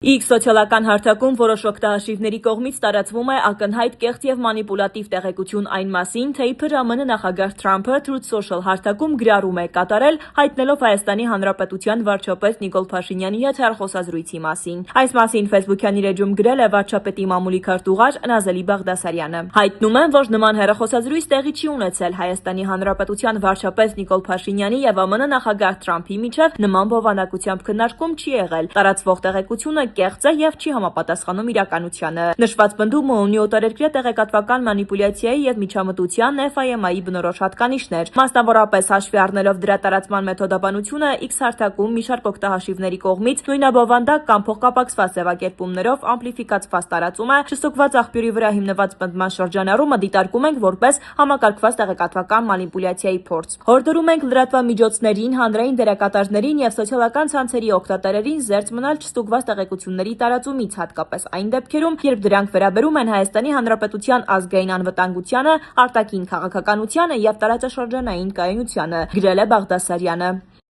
X սոցիալական հարթակում որոշ օգտահաշիվների կողմից տարածվում է ակնհայտ կեղծ և մանիպուլատիվ տեղեկություն այն մասին, թե իբր ԱՄՆ նախագահ Թրամփը Truth Social հարթակում գրառում է կատարել, հայտնելով Հայաստանի Հանրապետության վարչապետ Նիկոլ Փաշինյանի հետ հեռախոսազրույցի մասին։ Այս մասին Facebook-յան իր էջում գրել է վարչապետի մամուլի քարտուղար Նազելի Բաղդասարյանը։ Հայտնում են, որ նման հեռախոսազրույց տեղի չի ունեցել Հայաստանի Հանրապետության վարչապետ Նիկոլ Փաշինյանի և ԱՄՆ նախագահ Թրամփի միջև նման բովանդակությամբ քննարկում չի եղել։ Տարածվող տեղեկությունը կեղծ է և չի համապատասխանում իրականությանը։ Նշված պնդումը ունի օտարերկրյա տեղեկատվական մանիպուլյացիայի և միջամտության FIMI բնորոշ հատկանիշներ։ Մասնավորապես հաշվի առնելով դրա տարածման մեթոդաբանությունը, X հարթակում մի շարք օգտահաշիվների կողմից նույնաբովանդակ կամ փոխկապակցված ձևակերպումներով ամպլիֆիկացված տարածում է չստուգված աղբյուրի վրա հիմնված պնդման շրջանառումը դիտարկում ենք որպես համակարգված տեղեկատվական մանիպուլյացիայի փորձ։ Հորդորում ենք լրատվամիջոցներին, հանրային դերակատարներին և սոցիալական ցանցերի օգտատերերին զերծ մնալ չստուգված տեղեկությունների տարածումից, հատկապես այն դեպքերում, երբ դրանք վերաբերում են Հայաստանի Հանրապետության ազգային անվտանգությանը, արտաքին քաղաքականությանը և տարածաշրջանային կայունությանը, գրել է Բաղդասարյանը։